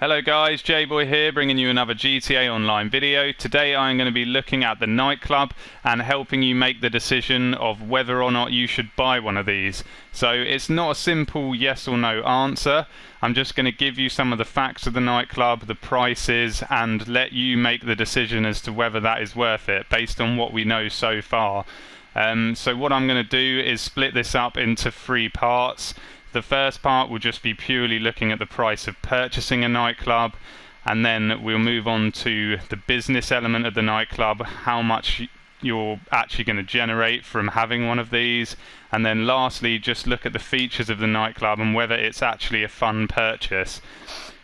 Hello guys, J-Boy here, bringing you another GTA Online video. Today I'm going to be looking at the Nightclub and helping you make the decision of whether or not you should buy one of these. So it's not a simple yes or no answer. I'm just going to give you some of the facts of the Nightclub, the prices, and let you make the decision as to whether that is worth it based on what we know so far. So what I'm going to do is split this up into three parts. The first part will just be purely looking at the price of purchasing a Nightclub, and then we'll move on to the business element of the Nightclub, how much you're actually going to generate from having one of these, and then lastly just look at the features of the Nightclub and whether it's actually a fun purchase.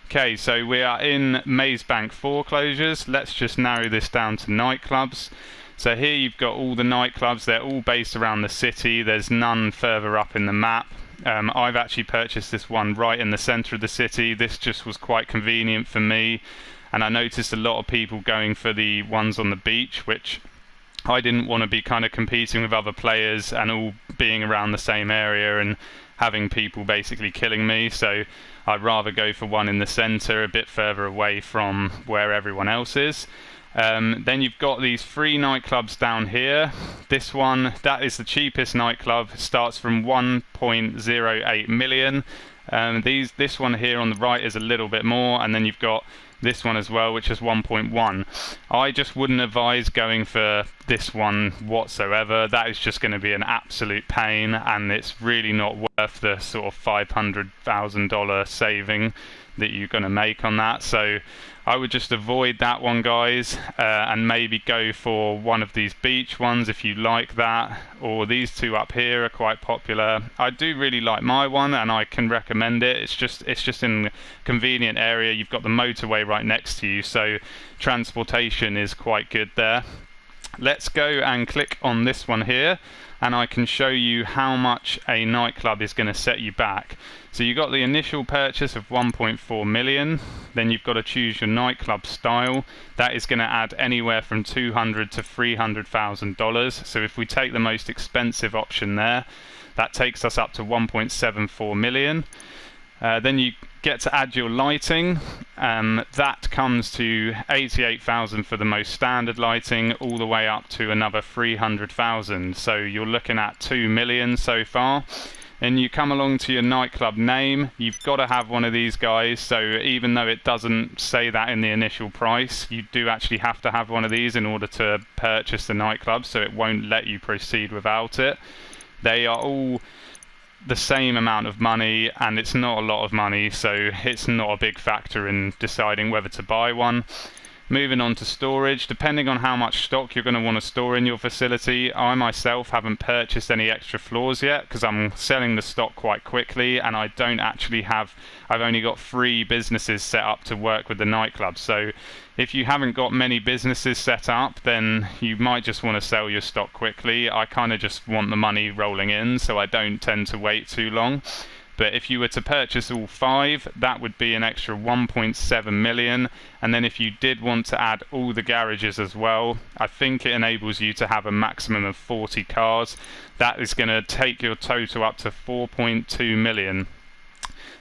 Okay, so we are in Maze Bank foreclosures. Let's just narrow this down to nightclubs. So here you've got all the nightclubs. They're all based around the city. There's none further up in the map. I've actually purchased this one right in the center of the city. This just was quite convenient for me, and I noticed a lot of people going for the ones on the beach, which I didn't want to be kind of competing with other players and all being around the same area and having people basically killing me. So I'd rather go for one in the center, a bit further away from where everyone else is. Then you've got these three nightclubs down here. This one, that is the cheapest nightclub, starts from 1.08 million. This one here on the right is a little bit more, and then you've got this one as well, which is 1.1. I just wouldn't advise going for this one whatsoever. That is just going to be an absolute pain, and it's really not worth the sort of $500,000 saving that you're going to make on that. So I would just avoid that one, guys, and maybe go for one of these beach ones if you like that, or these two up here are quite popular. I do really like my one and I can recommend it. It's just in a convenient area. You've got the motorway right next to you, so transportation is quite good there. Let's go and click on this one here, and I can show you how much a nightclub is going to set you back. So you've got the initial purchase of 1.4 million, then you've got to choose your nightclub style. That is going to add anywhere from $200,000 to $300,000. So if we take the most expensive option there, that takes us up to 1.74 million. Then you get to add your lighting. That comes to 88,000 for the most standard lighting, all the way up to another 300,000. So you're looking at 2 million so far. And you come along to your nightclub name. You've got to have one of these guys. So even though it doesn't say that in the initial price, you do actually have to have one of these in order to purchase the nightclub. So it won't let you proceed without it. They are all the same amount of money, and it's not a lot of money, so it's not a big factor in deciding whether to buy one. Moving on to storage, depending on how much stock you're going to want to store in your facility. I myself haven't purchased any extra floors yet because I'm selling the stock quite quickly, and I don't actually have, I've only got 3 businesses set up to work with the nightclub. So if you haven't got many businesses set up, then you might just want to sell your stock quickly. I kind of just want the money rolling in, so I don't tend to wait too long. But if you were to purchase all 5, that would be an extra 1.7 million. And then if you did want to add all the garages as well, I think it enables you to have a maximum of 40 cars. That is going to take your total up to 4.2 million.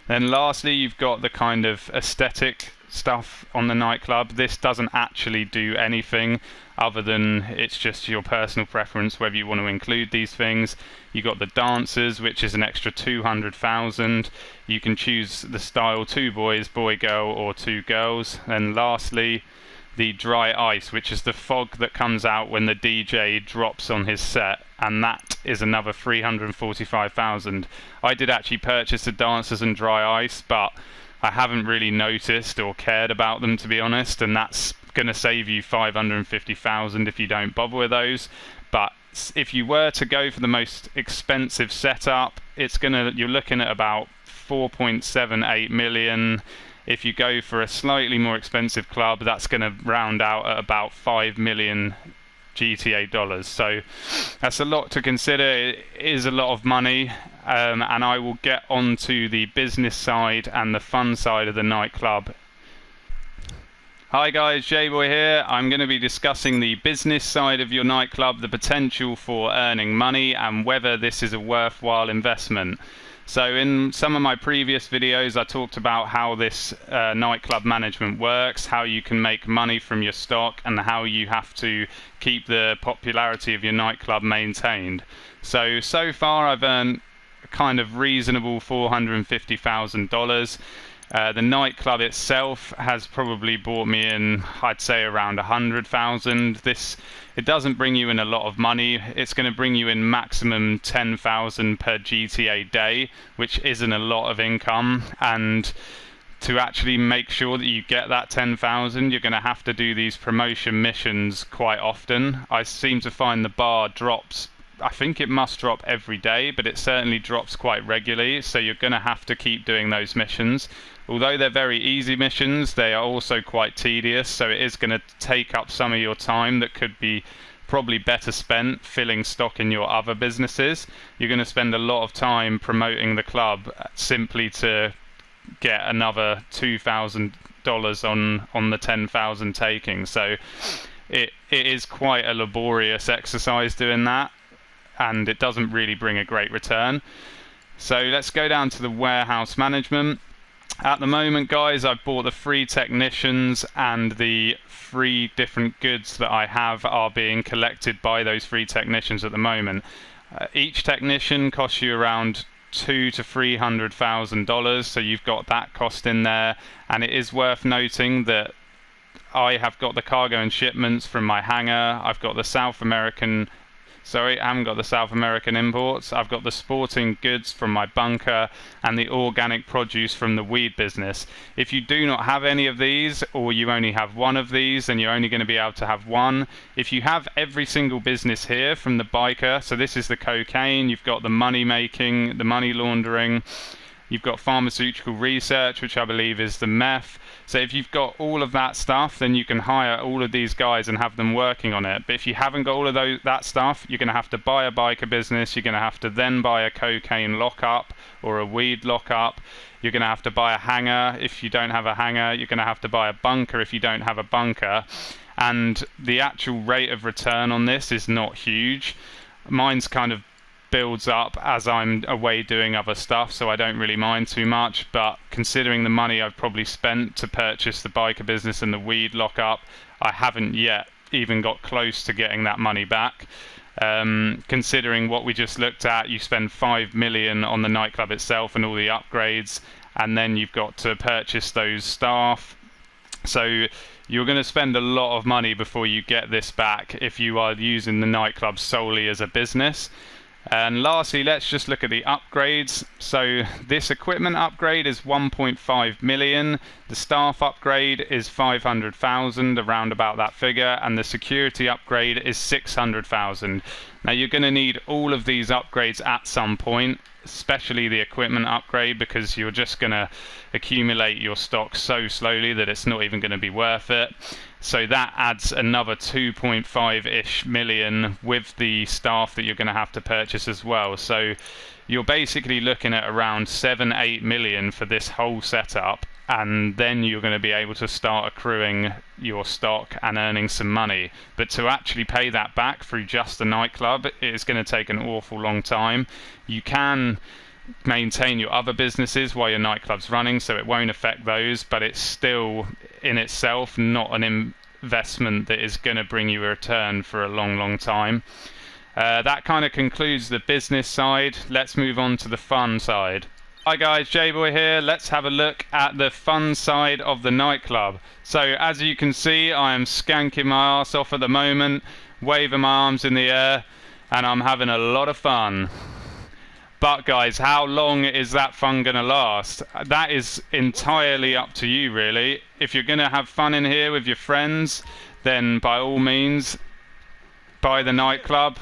Then lastly, you've got the kind of aesthetic stuff on the nightclub. This doesn't actually do anything other than it's just your personal preference whether you want to include these things. You got the dancers, which is an extra 200,000. You can choose the style 2 boys, boy girl, or 2 girls. And lastly, the dry ice, which is the fog that comes out when the DJ drops on his set, and that is another 345,000. I did actually purchase the dancers and dry ice, but I haven't really noticed or cared about them, to be honest, and that's going to save you 550,000 if you don't bother with those. But if you were to go for the most expensive setup, you're looking at about 4.78 million. If you go for a slightly more expensive club, that's going to round out at about 5 million GTA dollars. So that's a lot to consider. It is a lot of money, and I will get onto the business side and the fun side of the nightclub. Hi guys, J-Boy here. I'm going to be discussing the business side of your nightclub, the potential for earning money, and whether this is a worthwhile investment. So in some of my previous videos, I talked about how this nightclub management works, how you can make money from your stock, and how you have to keep the popularity of your nightclub maintained. So far I've earned a kind of reasonable $450,000. The nightclub itself has probably brought me in, I'd say, around 100,000. It doesn't bring you in a lot of money. It's going to bring you in maximum 10,000 per GTA day, which isn't a lot of income. And to actually make sure that you get that 10,000, you're going to have to do these promotion missions quite often. I seem to find the bar drops. I think it must drop every day, but it certainly drops quite regularly, so you're going to have to keep doing those missions. Although they're very easy missions, they are also quite tedious, so it is going to take up some of your time that could be probably better spent filling stock in your other businesses. You're going to spend a lot of time promoting the club simply to get another $2,000 on the 10,000 taking. So it is quite a laborious exercise doing that, and it doesn't really bring a great return. So let's go down to the warehouse management. At the moment, guys, I've bought the 3 technicians, and the 3 different goods that I have are being collected by those 3 technicians at the moment. Each technician costs you around $200,000 to $300,000, so you've got that cost in there. And it is worth noting that I have got the cargo and shipments from my hangar. I've got the South American I haven't got the South American imports. I've got the sporting goods from my bunker and the organic produce from the weed business. If you do not have any of these, or you only have one of these, then you're only going to be able to have one. If you have every single business here from the biker, so this is the cocaine, you've got the money making, the money laundering, you've got pharmaceutical research, which I believe is the meth. So if you've got all of that stuff, then you can hire all of these guys and have them working on it. But if you haven't got all of that stuff, you're going to have to buy a biker business. You're going to have to then buy a cocaine lockup or a weed lockup. You're going to have to buy a hangar if you don't have a hangar. You're going to have to buy a bunker if you don't have a bunker. And the actual rate of return on this is not huge. Mine's kind of builds up as I'm away doing other stuff, so I don't really mind too much. But considering the money I've probably spent to purchase the biker business and the weed lockup, I haven't yet even got close to getting that money back. Considering what we just looked at, you spend 5 million on the nightclub itself and all the upgrades, and then you've got to purchase those staff. So you're going to spend a lot of money before you get this back if you are using the nightclub solely as a business. And lastly, let's just look at the upgrades. So this equipment upgrade is 1.5 million. The staff upgrade is 500,000, around about that figure, and the security upgrade is 600,000. Now you're going to need all of these upgrades at some point, especially the equipment upgrade, because you're just going to accumulate your stock so slowly that it's not even going to be worth it. So that adds another 2.5-ish million with the staff that you're going to have to purchase as well. So you're basically looking at around 7-8 million for this whole setup, and then you're going to be able to start accruing your stock and earning some money. But to actually pay that back through just the nightclub, it is going to take an awful long time. You can maintain your other businesses while your nightclub's running, so it won't affect those, but it's still in itself not an investment that is going to bring you a return for a long time. That kind of concludes the business side. Let's move on to the fun side. Hi guys, J-Boy here. Let's have a look at the fun side of the nightclub. So as you can see, I am skanking my ass off at the moment, waving my arms in the air, and I'm having a lot of fun. But guys, how long is that fun going to last? That is entirely up to you, really. If you're going to have fun in here with your friends, then by all means, buy the nightclub.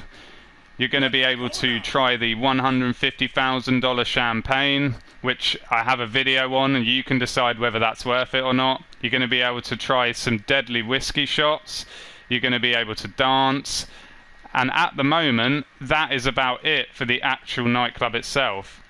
You're going to be able to try the $150,000 champagne, which I have a video on, and you can decide whether that's worth it or not. You're going to be able to try some deadly whiskey shots. You're going to be able to dance. And at the moment, that is about it for the actual nightclub itself.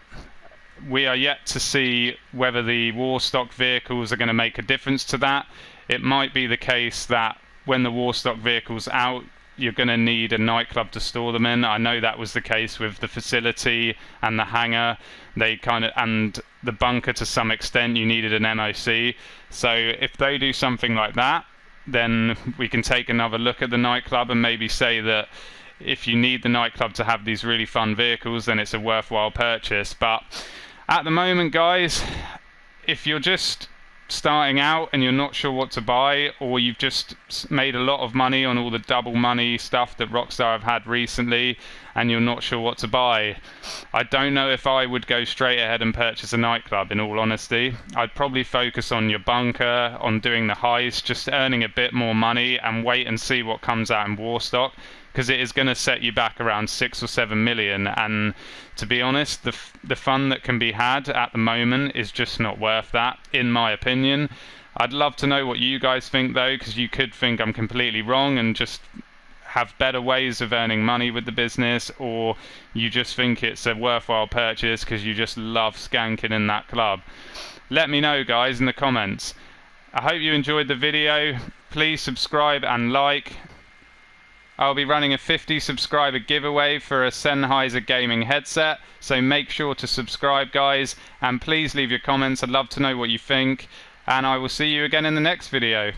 We are yet to see whether the war stock vehicles are going to make a difference to that. It might be the case that when the war stock vehicle's out, you're going to need a nightclub to store them in. I know that was the case with the facility and the hangar. They kind of, and the bunker to some extent, you needed an NOC. So if they do something like that, then we can take another look at the nightclub and maybe say that if you need the nightclub to have these really fun vehicles, then it's a worthwhile purchase. But at the moment, guys, if you're just starting out and you're not sure what to buy, or you've just made a lot of money on all the double money stuff that Rockstar have had recently and you're not sure what to buy, I don't know if I would go straight ahead and purchase a nightclub, in all honesty. I'd probably focus on your bunker, on doing the heist, just earning a bit more money and wait and see what comes out in Warstock, because it is going to set you back around 6 or 7 million, and to be honest, the fun that can be had at the moment is just not worth that, in my opinion. I'd love to know what you guys think though, because you could think I'm completely wrong and just have better ways of earning money with the business, or you just think it's a worthwhile purchase because you just love skanking in that club. Let me know, guys, in the comments. I hope you enjoyed the video. Please subscribe and like. I'll be running a 50 subscriber giveaway for a Sennheiser gaming headset, so make sure to subscribe, guys, and please leave your comments. I'd love to know what you think, and I will see you again in the next video.